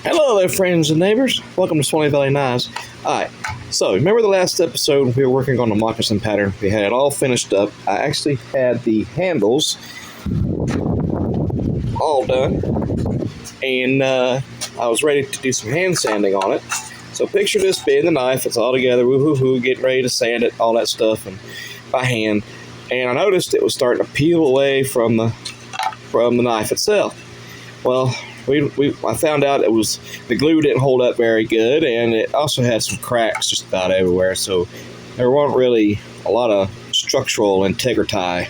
Hello there, friends and neighbors. Welcome to Swanee Valley Knives. Alright, so remember the last episode we were working on the moccasin pattern? We had it all finished up. I actually had the handles all done, and I was ready to do some hand sanding on it. So picture this being the knife. It's all together, woo-hoo-hoo, getting ready to sand it, all that stuff, and by hand. And I noticed it was starting to peel away from the knife itself. Well, I found out it was the glue didn't hold up very good, and it also had some cracks just about everywhere. So there weren't really a lot of structural integrity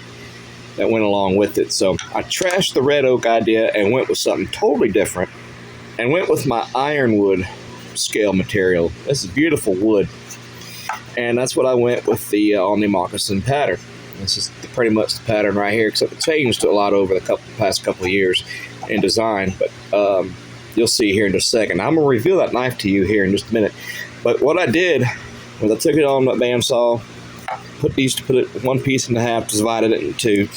that went along with it. So I trashed the red oak idea and went with something totally different, and went with my ironwood scale material. This is beautiful wood, and that's what I went with the on the moccasin pattern. This is pretty much the pattern right here, except it changed a lot over the past couple of years in design, but you'll see here in just a second. I'm going to reveal that knife to you here in just a minute. But what I did was I took it on that bandsaw, put it one piece in half, divided it in two,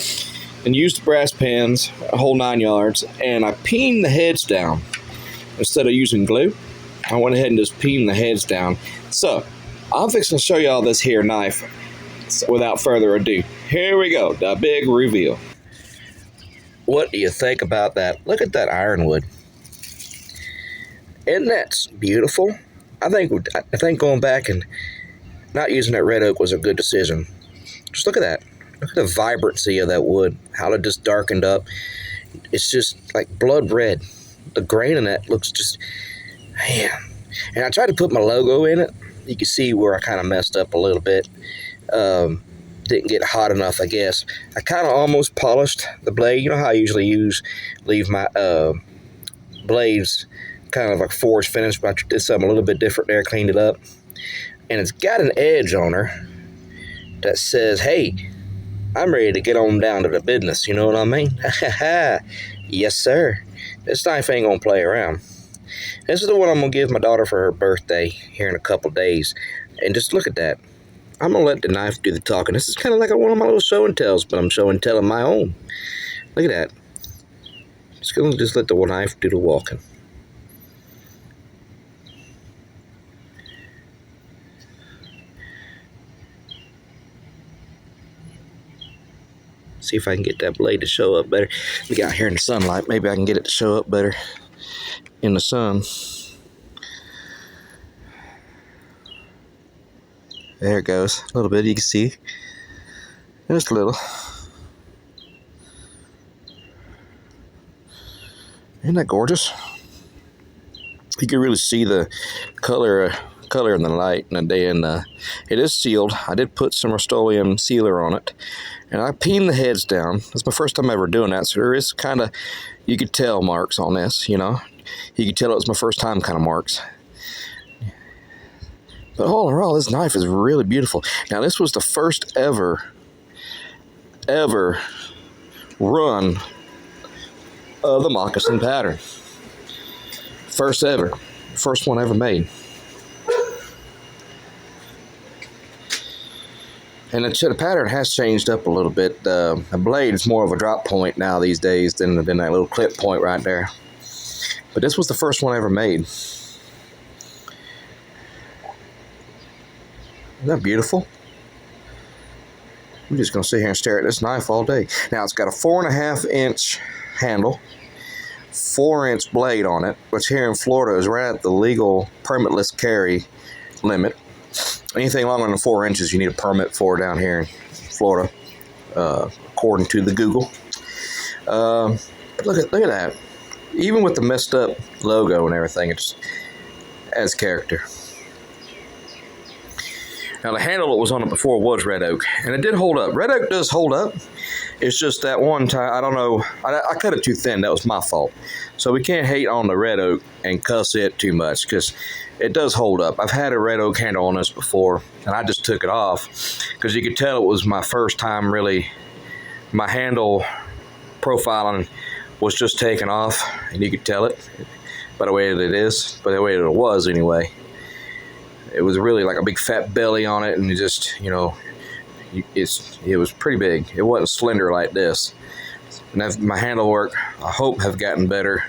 and used brass pins, a whole 9 yards, and I peened the heads down. Instead of using glue, I went ahead and just peened the heads down. So I'm fixing to show you all this here knife. So without further ado, here we go, the big reveal. What do you think about that? Look at that ironwood. Isn't that beautiful? I think going back and not using that red oak was a good decision. Just look at that. Look at the vibrancy of that wood. How it just darkened up. It's just like blood red. The grain in that looks just, man. And I tried to put my logo in it. You can see where I kind of messed up a little bit. Didn't get hot enough, I guess. I kind of almost polished the blade. You know how I usually leave my blades kind of like forged finish, but I did something a little bit different there, cleaned it up. And it's got an edge on her that says, hey, I'm ready to get on down to the business. You know what I mean? Yes, sir. This knife ain't gonna play around. This is the one I'm gonna give my daughter for her birthday here in a couple days. And just look at that. I'm going to let the knife do the talking. This is kind of like one of my little show and tells, but I'm show and telling my own. Look at that. Just going to let the knife do the walking. See if I can get that blade to show up better. We got here in the sunlight. Maybe I can get it to show up better in the sun. There it goes. A little bit, you can see. Just a little. Isn't that gorgeous? You can really see the color in the light and the day. And it is sealed. I did put some Rust-Oleum sealer on it. And I peened the heads down. That's my first time ever doing that. So there is kind of, you could tell marks on this, you know. You could tell it was my first time kind of marks. But all in all, this knife is really beautiful. Now, this was the first ever run of the moccasin pattern. First ever. First one ever made. And the pattern has changed up a little bit. The blade is more of a drop point now these days than that little clip point right there. But this was the first one ever made. Isn't that beautiful? I'm just going to sit here and stare at this knife all day. Now, it's got a 4.5 inch handle, 4-inch blade on it, which here in Florida is right at the legal permitless carry limit. Anything longer than 4 inches, you need a permit for down here in Florida, according to the Google. But look at that. Even with the messed up logo and everything, it just adds character. Now, the handle that was on it before was red oak, and it did hold up. Red oak does hold up. It's just that one time, I don't know, I cut it too thin. That was my fault. So we can't hate on the red oak and cuss it too much, because it does hold up. I've had a red oak handle on this before, and I just took it off, because you could tell it was my first time really, my handle profiling was just taken off, and you could tell it by the way that it is, by the way that it was anyway. It was really like a big fat belly on it, and it just, you know, it was pretty big. It wasn't slender like this. And my handle work, I hope, have gotten better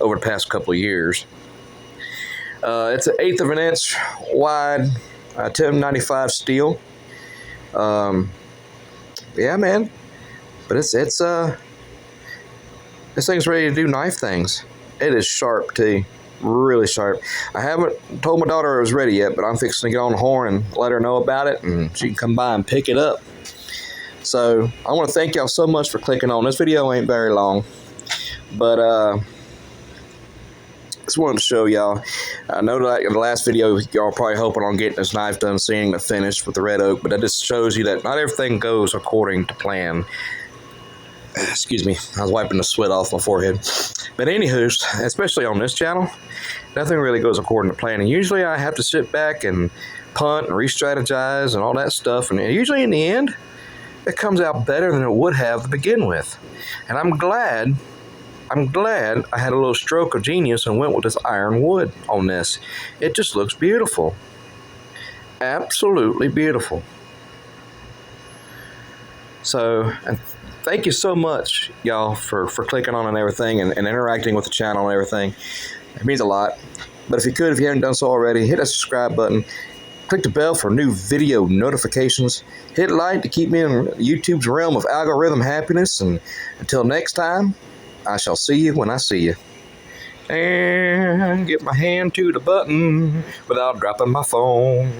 over the past couple of years. It's an 1/8 of an inch wide, 1095 steel. Yeah, man. But this thing's ready to do knife things. It is sharp too, really sharp. I haven't told my daughter I was ready yet, but I'm fixing to get on the horn and let her know about it, and she can come by and pick it up. So I want to thank y'all so much for clicking on. This video ain't very long, but just wanted to show y'all. I know that in the last video, y'all probably hoping on getting this knife done, seeing the finish with the red oak, but that just shows you that not everything goes according to plan. Excuse me, I was wiping the sweat off my forehead. But anywho, especially on this channel, nothing really goes according to plan. And usually I have to sit back and punt and re-strategize and all that stuff. And usually in the end, it comes out better than it would have to begin with. And I'm glad I had a little stroke of genius and went with this iron wood on this. It just looks beautiful. Absolutely beautiful. So, and thank you so much, y'all, for clicking on and everything and interacting with the channel and everything. It means a lot. But if you could, if you haven't done so already, hit that subscribe button. Click the bell for new video notifications. Hit like to keep me in YouTube's realm of algorithm happiness. And until next time, I shall see you when I see you. And get my hand to the button without dropping my phone.